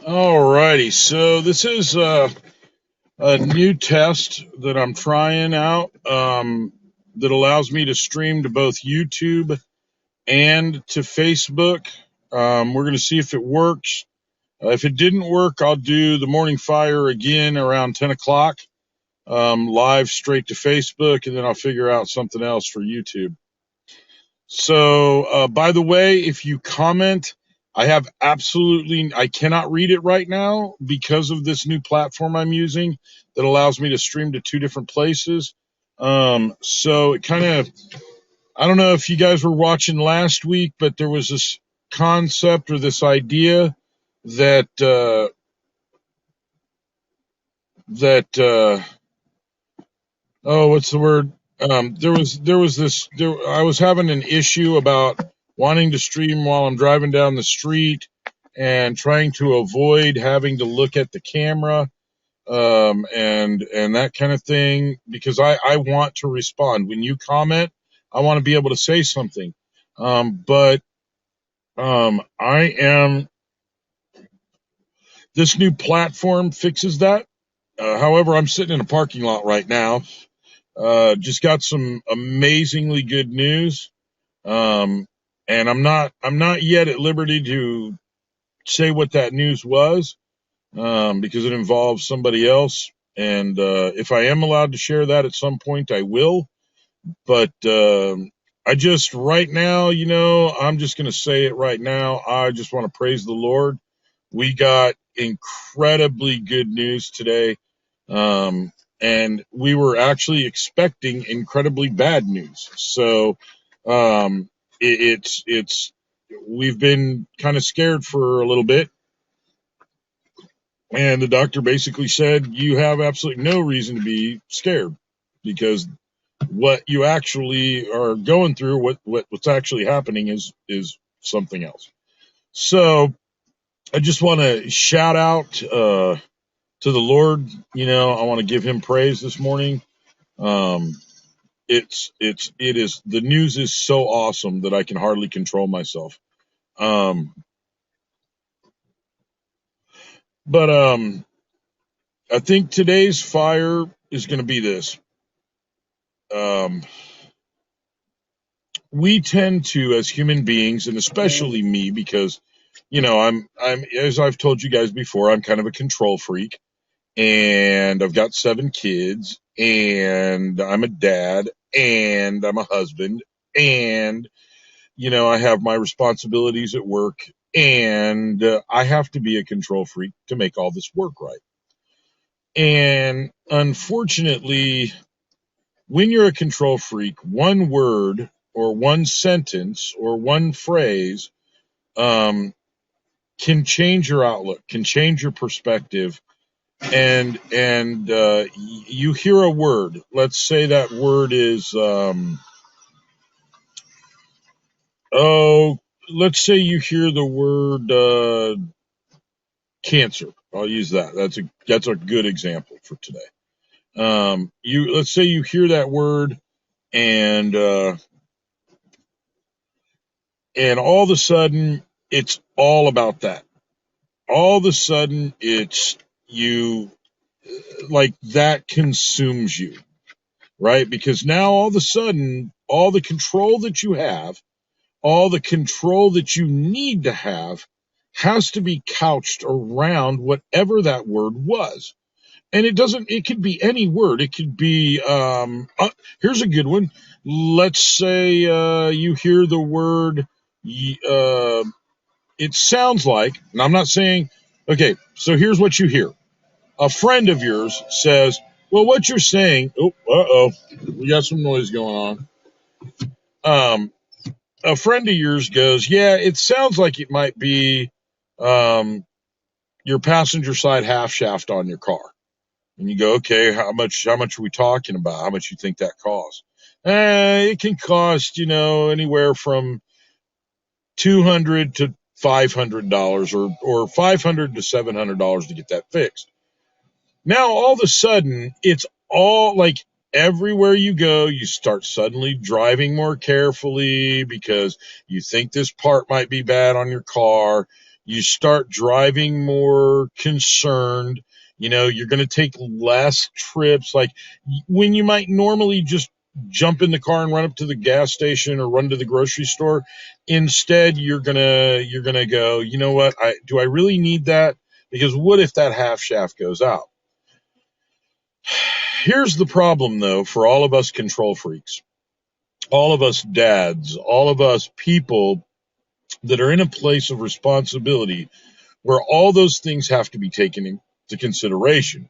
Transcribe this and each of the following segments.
Alrighty, so this is a new test that I'm trying out that allows me to stream to both YouTube and to Facebook. We're going to see if it works. If it didn't work, I'll do the morning fire again around 10 o'clock, live straight to Facebook, and then I'll figure out something else for YouTube. So, by the way, if you comment, I cannot read it right now because of this new platform I'm using that allows me to stream to two different places. So it kind of, I don't know if you guys were watching last week, but there was this concept or this idea that, what's the word? I was having an issue about wanting to stream while I'm driving down the street and trying to avoid having to look at the camera, and that kind of thing, because I want to respond. When you comment, I want to be able to say something. But this new platform fixes that. However, I'm sitting in a parking lot right now. Just got some amazingly good news. And I'm not yet at liberty to say what that news was, because it involves somebody else. And, if I am allowed to share that at some point, I will. But, right now, I'm just going to say it right now. I just want to praise the Lord. We got incredibly good news today. And we were actually expecting incredibly bad news. So, it's we've been kind of scared for a little bit, and the doctor basically said you have absolutely no reason to be scared, because what you actually are going through, what's actually happening is something else. So I just want to shout out to the Lord. I want to give him praise this morning. The news is so awesome that I can hardly control myself. But I think today's fire is going to be this. We tend to, as human beings, and especially me, because I'm as I've told you guys before, I'm kind of a control freak, and I've got 7 kids, and I'm a dad, and I'm a husband, and I have my responsibilities at work, and I have to be a control freak to make all this work right. And unfortunately, when you're a control freak, one word or one sentence or one phrase can change your outlook, can change your perspective. And you hear a word. Let's say that word is let's say you hear the word cancer. I'll use that. That's a good example for today. Let's say you hear that word, and all of a sudden it's all about that. All of a sudden it's you, like, that consumes you, right? Because now all of a sudden all the control that you have, all the control that you need to have, has to be couched around whatever that word was. And it could be any word. It could be, here's a good one. Let's say you hear the word, it sounds like, and I'm not saying, okay, so here's what you hear. A friend of yours says, well, what you're saying, we got some noise going on. A friend of yours goes, yeah, it sounds like it might be your passenger side half shaft on your car. And you go, okay, how much are we talking about? How much you think that costs? It can cost, anywhere from $200 to $500, or $500 to $700 to get that fixed. Now, all of a sudden, it's all like, everywhere you go, you start suddenly driving more carefully because you think this part might be bad on your car. You start driving more concerned. You're going to take less trips. Like when you might normally just jump in the car and run up to the gas station or run to the grocery store, instead you're gonna go, you know what? Do I really need that? Because what if that half shaft goes out? Here's the problem, though, for all of us control freaks, all of us dads, all of us people that are in a place of responsibility where all those things have to be taken into consideration.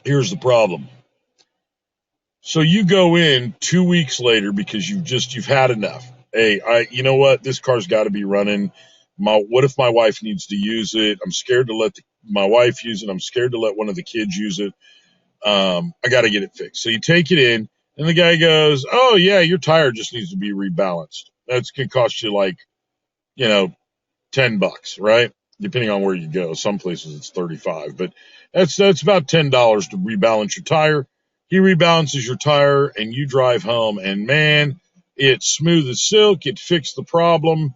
Here's the problem. So you go in 2 weeks later because you've had enough. Hey, you know what? This car's got to be running. What if my wife needs to use it? I'm scared to let my wife use it. I'm scared to let one of the kids use it. I got to get it fixed. So you take it in, and the guy goes, "Oh yeah, your tire just needs to be rebalanced. That's gonna cost you like, $10, right? Depending on where you go. Some places it's 35, but that's about $10 to rebalance your tire. He rebalances your tire, and you drive home, and man, it's smooth as silk. It fixed the problem,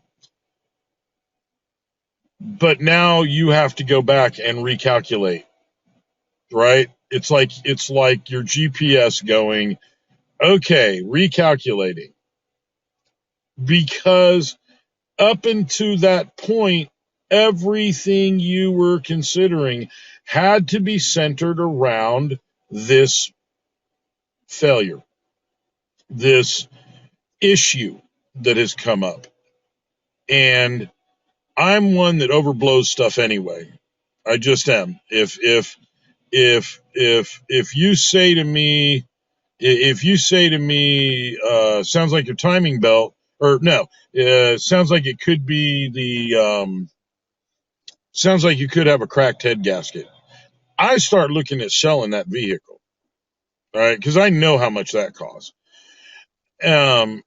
but now you have to go back and recalculate, right? It's like your GPS going, okay, recalculating, because up until that point, everything you were considering had to be centered around this failure, this issue that has come up. And I'm one that overblows stuff anyway. I just am. If you say to me, sounds like your timing belt, or no, sounds like it could be sounds like you could have a cracked head gasket. I start looking at selling that vehicle, all right, because I know how much that costs. Um,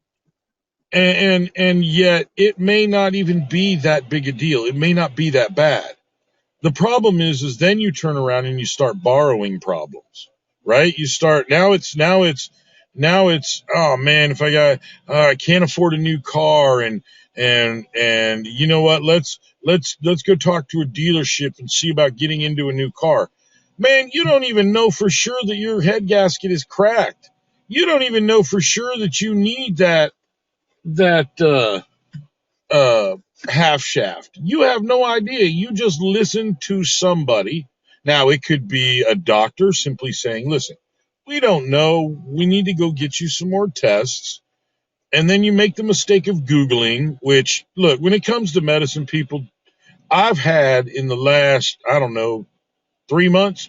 and yet it may not even be that big a deal. It may not be that bad. The problem is then you turn around and you start borrowing problems, right? You start now it's oh man, if I can't afford a new car, and you know what? Let's go talk to a dealership and see about getting into a new car. Man, you don't even know for sure that your head gasket is cracked. You don't even know for sure that you need that half shaft. You have no idea. You just listen to somebody. Now, it could be a doctor simply saying, listen, we don't know. We need to go get you some more tests. And then you make the mistake of Googling, which, look, when it comes to medicine, people, I've had in the last, I don't know, 3 months,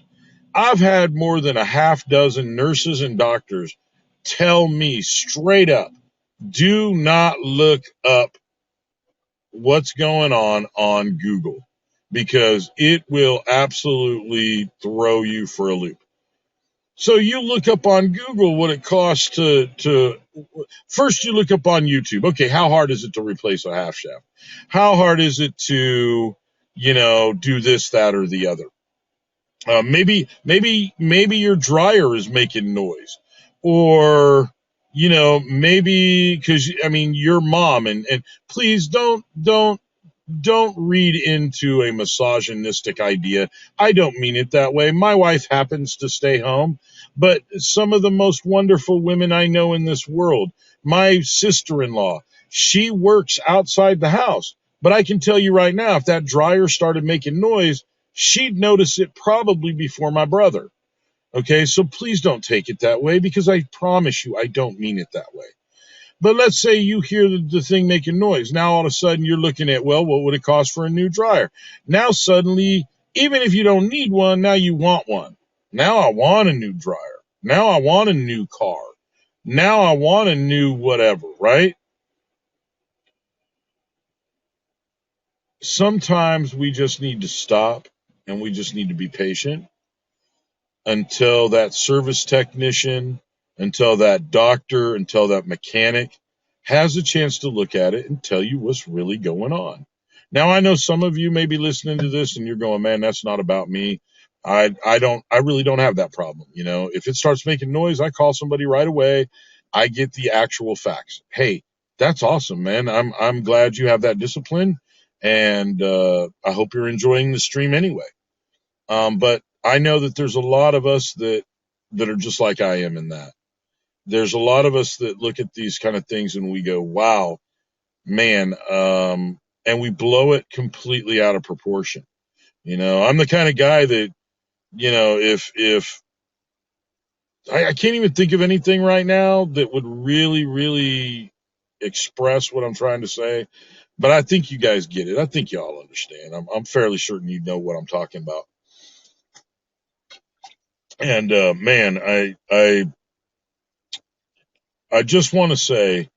I've had more than a half dozen nurses and doctors tell me straight up, do not look up what's going on Google, because it will absolutely throw you for a loop. So you look up on Google what it costs to first you look up on YouTube. Okay, how hard is it to replace a half shaft? How hard is it to, do this, that, or the other? Maybe your dryer is making noise, or maybe because your mom, and please don't read into a misogynistic idea. I don't mean it that way. My wife happens to stay home, but some of the most wonderful women I know in this world, my sister-in-law, she works outside the house. But I can tell you right now, if that dryer started making noise, she'd notice it probably before my brother. Okay, so please don't take it that way, because I promise you I don't mean it that way. But let's say you hear the thing making noise. Now all of a sudden you're looking at, well, what would it cost for a new dryer? Now suddenly, even if you don't need one, now you want one. Now I want a new dryer. Now I want a new car. Now I want a new whatever, right? Sometimes we just need to stop, and we just need to be patient until that service technician, until that doctor, until that mechanic has a chance to look at it and tell you what's really going on. Now, I know some of you may be listening to this and you're going, man, that's not about me. I really don't have that problem. If it starts making noise, I call somebody right away. I get the actual facts. Hey, That's awesome, man. I'm glad you have that discipline, and I hope you're enjoying the stream anyway. But I know that there's a lot of us that are just like I am in that. There's a lot of us that look at these kind of things and we go, "Wow, man," and we blow it completely out of proportion. I'm the kind of guy that, if I can't even think of anything right now that would really, really express what I'm trying to say, but I think you guys get it. I think y'all understand. I'm fairly certain you know what I'm talking about. And man, I just want to say,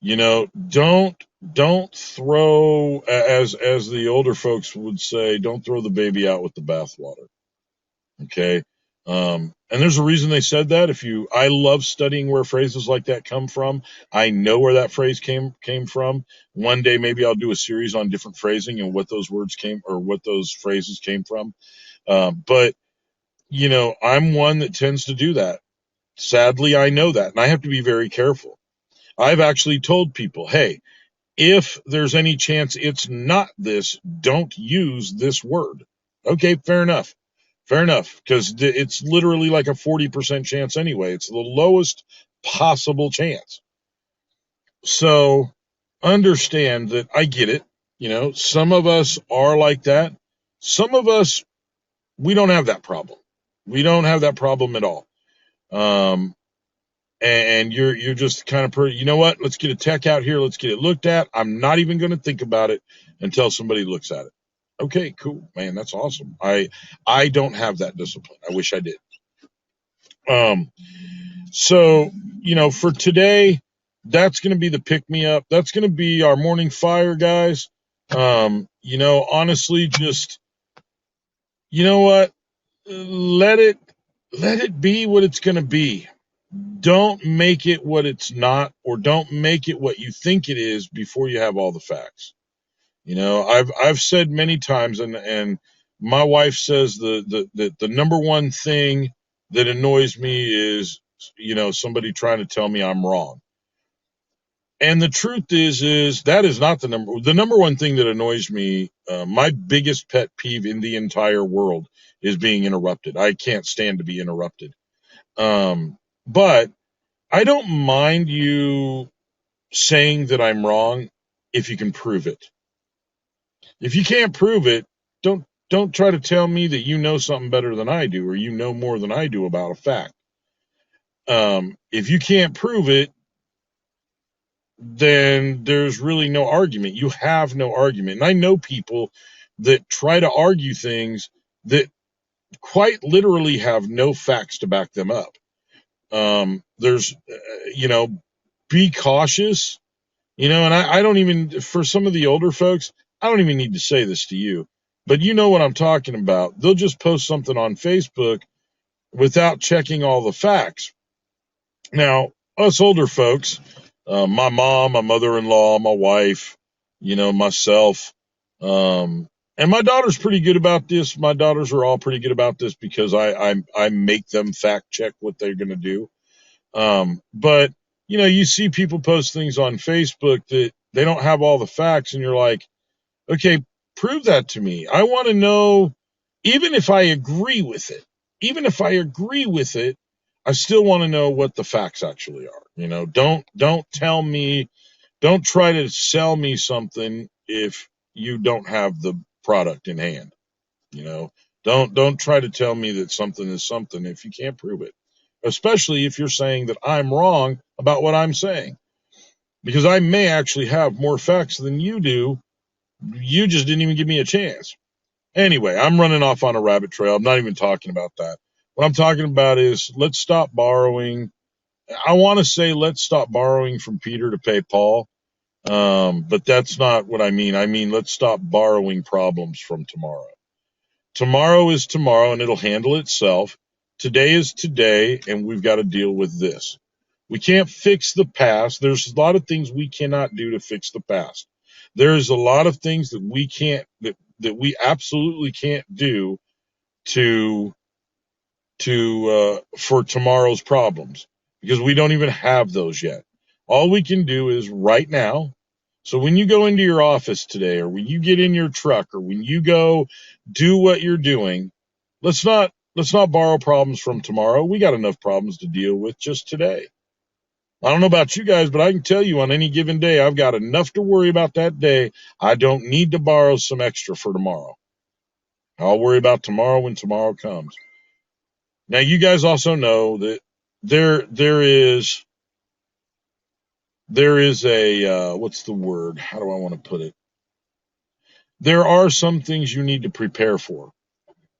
don't throw, as the older folks would say, don't throw the baby out with the bathwater. Okay. And there's a reason they said that. I love studying where phrases like that come from. I know where that phrase came from. One day, maybe I'll do a series on different phrasing and what those words came or what those phrases came from. But I'm one that tends to do that. Sadly, I know that, and I have to be very careful. I've actually told people, hey, if there's any chance it's not this, don't use this word. Okay, fair enough. Fair enough, because it's literally like a 40% chance anyway. It's the lowest possible chance. So understand that I get it. Some of us are like that. Some of us, we don't have that problem. We don't have that problem at all. Um, and you're just kind of you know what? Let's get a tech out here. Let's get it looked at. I'm not even going to think about it until somebody looks at it. Okay, cool, man. That's awesome. I don't have that discipline. I wish I did. So for today, that's going to be the pick me up. That's going to be our morning fire, guys. Honestly, just what? Let it be what it's going to be. Don't make it what it's not, or don't make it what you think it is before you have all the facts. I've said many times, and my wife says the number one thing that annoys me is somebody trying to tell me I'm wrong. And the truth is that is not the number one thing that annoys me. My biggest pet peeve in the entire world is being interrupted. I can't stand to be interrupted. But I don't mind you saying that I'm wrong if you can prove it. If you can't prove it, don't try to tell me that you know something better than I do, or you know more than I do about a fact. If you can't prove it, then there's really no argument. You have no argument. And I know people that try to argue things that quite literally have no facts to back them up. Be cautious, and I don't even, for some of the older folks, I don't even need to say this to you, but you know what I'm talking about. They'll just post something on Facebook without checking all the facts. Now, us older folks, my mom, my mother-in-law, my wife, myself, and my daughter's pretty good about this. My daughters are all pretty good about this because I make them fact check what they're going to do. But you see people post things on Facebook that they don't have all the facts, and you're like, okay, prove that to me. I want to know, even if I agree with it, I still want to know what the facts actually are. Don't tell me, don't try to sell me something if you don't have the product in hand. Don't try to tell me that something is something if you can't prove it. Especially if you're saying that I'm wrong about what I'm saying. Because I may actually have more facts than you do. You just didn't even give me a chance. Anyway, I'm running off on a rabbit trail. I'm not even talking about that. What I'm talking about is let's stop borrowing. I want to say let's stop borrowing from Peter to pay Paul. But that's not what I mean. I mean, let's stop borrowing problems from tomorrow. Tomorrow is tomorrow and it'll handle itself. Today is today, and we've got to deal with this. We can't fix the past. There's a lot of things we cannot do to fix the past. There's a lot of things that we can't, that we absolutely can't do to for tomorrow's problems, because we don't even have those yet. All we can do is right now. So when you go into your office today, or when you get in your truck, or when you go do what you're doing, let's not borrow problems from tomorrow. We got enough problems to deal with just today. I don't know about you guys, but I can tell you on any given day, I've got enough to worry about that day. I don't need to borrow some extra for tomorrow. I'll worry about tomorrow when tomorrow comes. Now, you guys also know that there is a what's the word? How do I want to put it? There are some things you need to prepare for,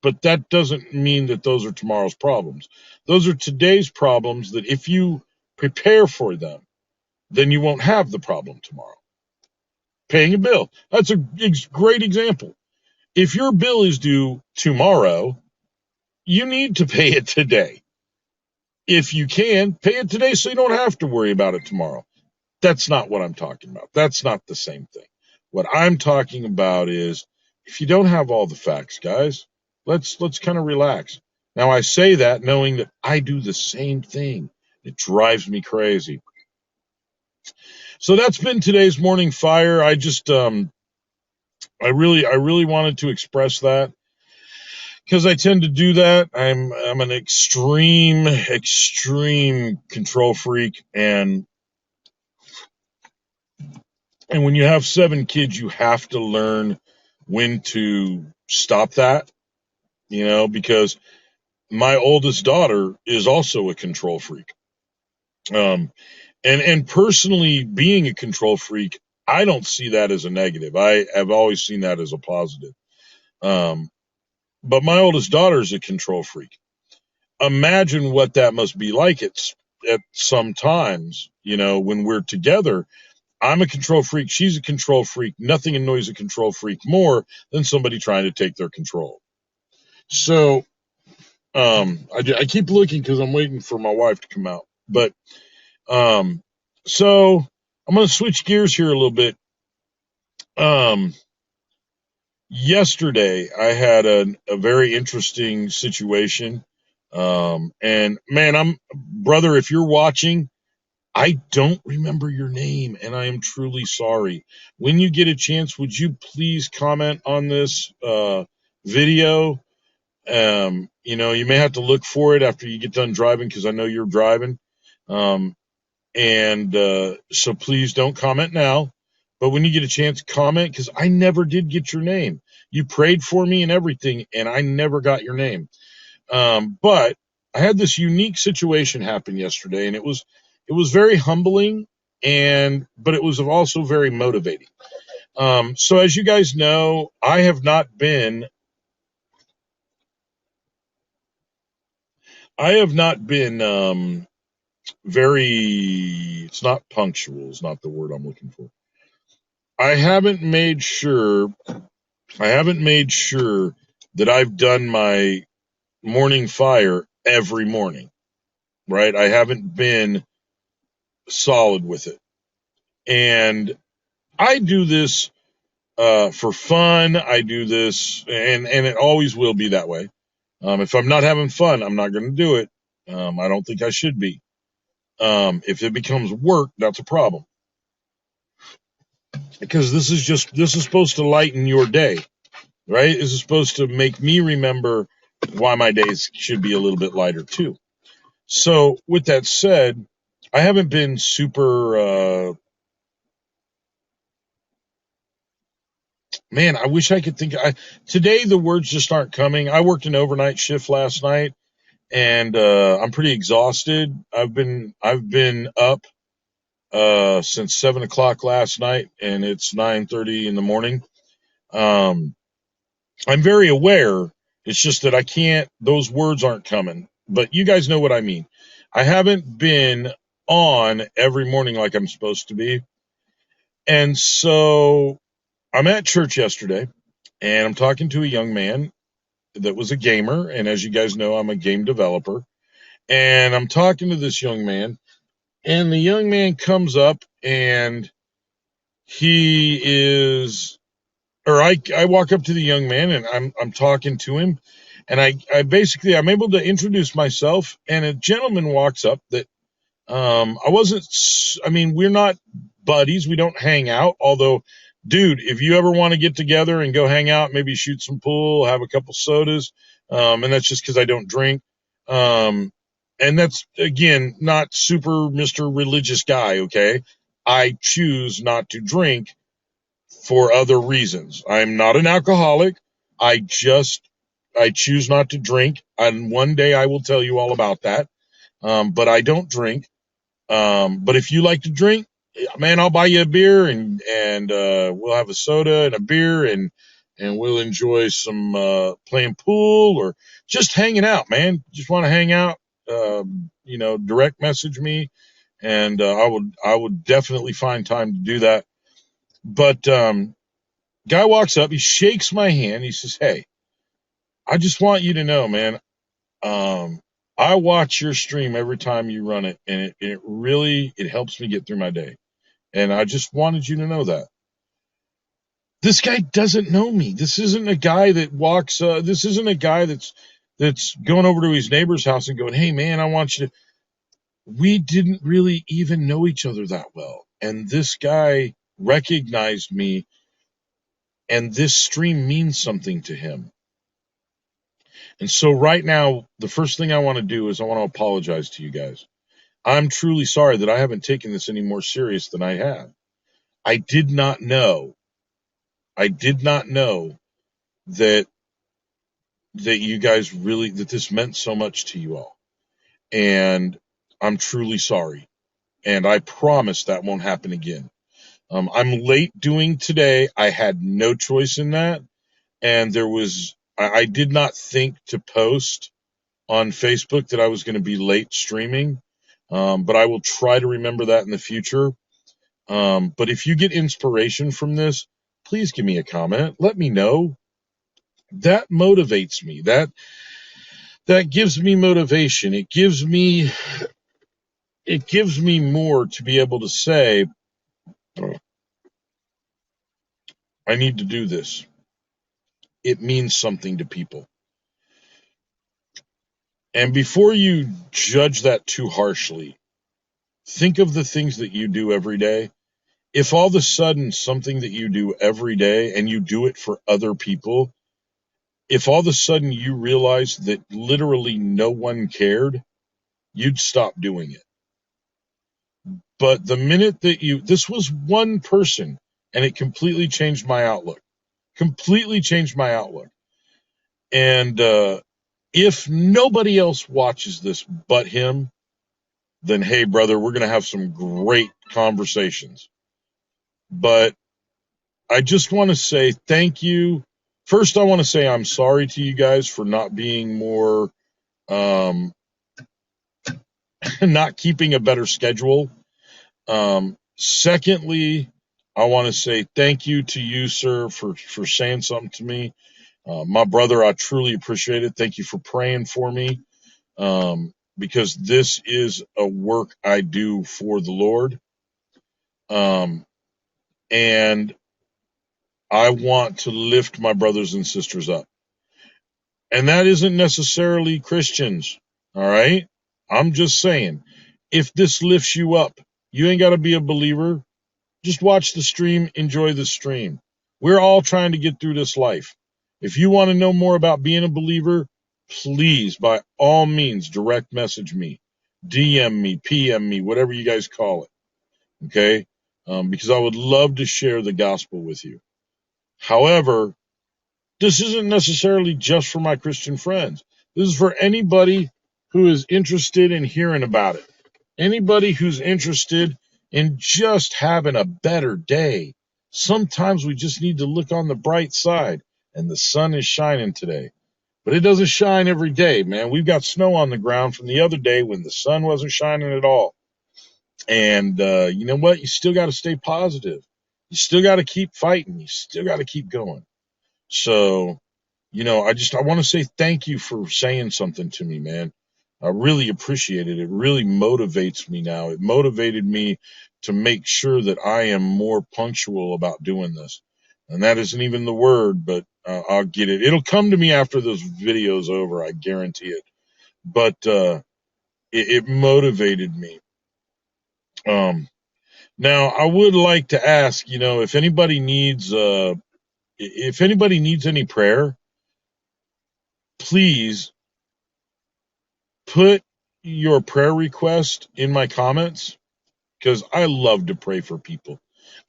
but that doesn't mean that those are tomorrow's problems. Those are today's problems that if you prepare for them, then you won't have the problem tomorrow. Paying a bill. That's a great example. If your bill is due tomorrow, you need to pay it today. If you can, pay it today so you don't have to worry about it tomorrow. That's not what I'm talking about. That's not the same thing. What I'm talking about is if you don't have all the facts, guys, let's kind of relax. Now, I say that knowing that I do the same thing. It drives me crazy. So that's been today's morning fire. I just I really wanted to express that because I tend to do that. I'm an extreme control freak, and when you have 7 kids, you have to learn when to stop that, because my oldest daughter is also a control freak. And personally, being a control freak, I don't see that as a negative. I have always seen that as a positive. But my oldest daughter is a control freak. Imagine what that must be like at some times, when we're together. I'm a control freak. She's a control freak. Nothing annoys a control freak more than somebody trying to take their control. So I keep looking because I'm waiting for my wife to come out. But so I'm going to switch gears here a little bit. Yesterday, I had a very interesting situation. And man, brother, if you're watching, I don't remember your name, and I am truly sorry. When you get a chance, would you please comment on this video? You may have to look for it after you get done driving because I know you're driving. So please don't comment now. But when you get a chance, comment because I never did get your name. You prayed for me and everything, and I never got your name. But I had this unique situation happen yesterday, and it was very humbling, but it was also very motivating. So as you guys know, I have not been it's not punctual, is not the word I'm looking for. I haven't made sure that I've done my morning fire every morning, right? I haven't been solid with it. And I do this for fun. I do this, and it always will be that way. If I'm not having fun, I'm not going to do it. I don't think I should be. If it becomes work, that's a problem. Because this is supposed to lighten your day, right? This is supposed to make me remember why my days should be a little bit lighter too. So with that said, I haven't been super, man, I wish I could think. Today the words just aren't coming. I worked an overnight shift last night, and I'm pretty exhausted. I've been up since 7 o'clock last night, and it's 9:30 in the morning. I'm very aware. It's just that I can't. Those words aren't coming. But you guys know what I mean. I haven't been on every morning like I'm supposed to be, and so I'm at church yesterday, and I'm talking to a young man that was a gamer, and as you guys know, I'm a game developer. And I'm talking to this young man, and the young man comes up, and he is, or I walk up to the young man, and I'm talking to him, and I'm able to introduce myself, and a gentleman walks up that I wasn't, I mean, we're not buddies. We don't hang out. Although, dude, if you ever want to get together and go hang out, maybe shoot some pool, have a couple sodas, and that's just because I don't drink. And that's, again, not super Mr. Religious guy, okay? I choose not to drink for other reasons. I'm not an alcoholic. I choose not to drink. And one day I will tell you all about that. But I don't drink. But if you like to drink, man, I'll buy you a beer and we'll have a soda and a beer and we'll enjoy some, playing pool or just hanging out, man. Just want to hang out, direct message me and, I would definitely find time to do that. But, guy walks up, he shakes my hand. He says, "Hey, I just want you to know, man, um, I watch your stream every time you run it, and it really it helps me get through my day. And I just wanted you to know that." This guy doesn't know me. This isn't a guy that walks. This isn't a guy that's going over to his neighbor's house and going, "Hey, man, I want you to." We didn't really even know each other that well, and this guy recognized me, and this stream means something to him. And so right now, the first thing I want to do is I want to apologize to you guys. I'm truly sorry that I haven't taken this any more serious than I have. I did not know. I did not know that you guys really that this meant so much to you all. And I'm truly sorry. And I promise that won't happen again. I'm late doing today. I had no choice in that. And I did not think to post on Facebook that I was going to be late streaming. But I will try to remember that in the future. But if you get inspiration from this, please give me a comment. Let me know. That motivates me. That gives me motivation. It gives me more to be able to say, I need to do this. It means something to people. And before you judge that too harshly, think of the things that you do every day. If all of a sudden something that you do every day and you do it for other people, if all of a sudden you realize that literally no one cared, you'd stop doing it. But the minute that this was one person and it completely changed my outlook, And, if nobody else watches this but him, then hey, brother, we're going to have some great conversations. But I just want to say thank you. First, I want to say I'm sorry to you guys for not being more, not keeping a better schedule. Secondly, I want to say thank you to you, sir, for saying something to me. My brother, I truly appreciate it. Thank you for praying for me. Because this is a work I do for the Lord. And I want to lift my brothers and sisters up. And that isn't necessarily Christians. All right. I'm just saying, if this lifts you up, you ain't got to be a believer. Just watch the stream, enjoy the stream. We're all trying to get through this life. If you want to know more about being a believer, please, by all means, direct message me, DM me, PM me, whatever you guys call it. Okay? Because I would love to share the gospel with you. However, this isn't necessarily just for my Christian friends. This is for anybody who is interested in hearing about it. Anybody who's interested in just having a better day. Sometimes we just need to look on the bright side, and the sun is shining today. But it doesn't shine every day, man. We've got snow on the ground from the other day when the sun wasn't shining at all. And you know what? You still got to stay positive. You still got to keep fighting. You still got to keep going. So, I want to say thank you for saying something to me, man. I really appreciate it. It really motivates me now. It motivated me to make sure that I am more punctual about doing this. And that isn't even the word, but I'll get it. It'll come to me after this video's over. I guarantee it. But it motivated me. Now I would like to ask, if anybody needs any prayer, please put your prayer request in my comments, because I love to pray for people.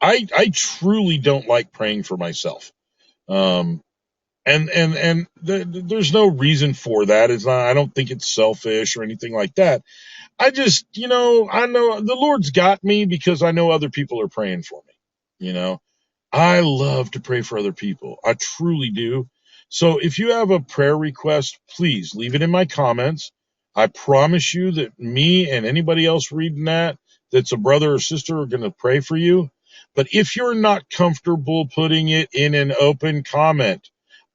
I truly don't like praying for myself. Um, and there's no reason for that. It's not, I don't think it's selfish or anything like that. I just, I know the Lord's got me because I know other people are praying for me. I love to pray for other people. I truly do. So if you have a prayer request, please leave it in my comments. I promise you that me and anybody else reading that's a brother or sister are going to pray for you. But if you're not comfortable putting it in an open comment,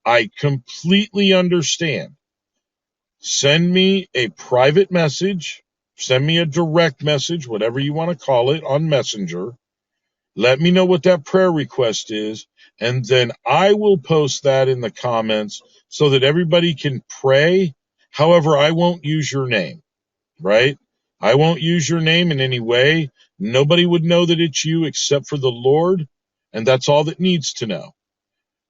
I completely understand. Send me a private message, send me a direct message, whatever you want to call it, on Messenger. Let me know what that prayer request is, and then I will post that in the comments so that everybody can pray. However, I won't use your name, right? I won't use your name in any way. Nobody would know that it's you except for the Lord, and that's all that needs to know.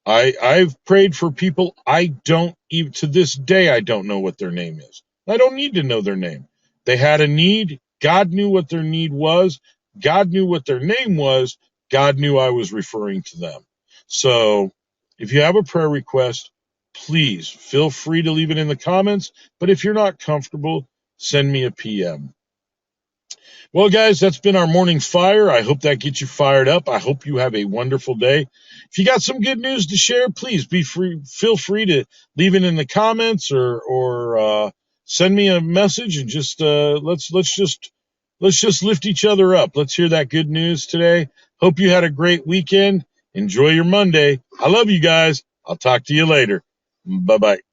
I've prayed for people I don't even, to this day, I don't know what their name is. I don't need to know their name. They had a need. God knew what their need was. God knew what their name was. God knew I was referring to them. So if you have a prayer request, please feel free to leave it in the comments. But if you're not comfortable, send me a PM. Well, guys, that's been our morning fire. I hope that gets you fired up. I hope you have a wonderful day. If you got some good news to share, please feel free to leave it in the comments or send me a message, and just let's just lift each other up. Let's hear that good news today. Hope you had a great weekend. Enjoy your Monday. I love you guys. I'll talk to you later. Bye-bye.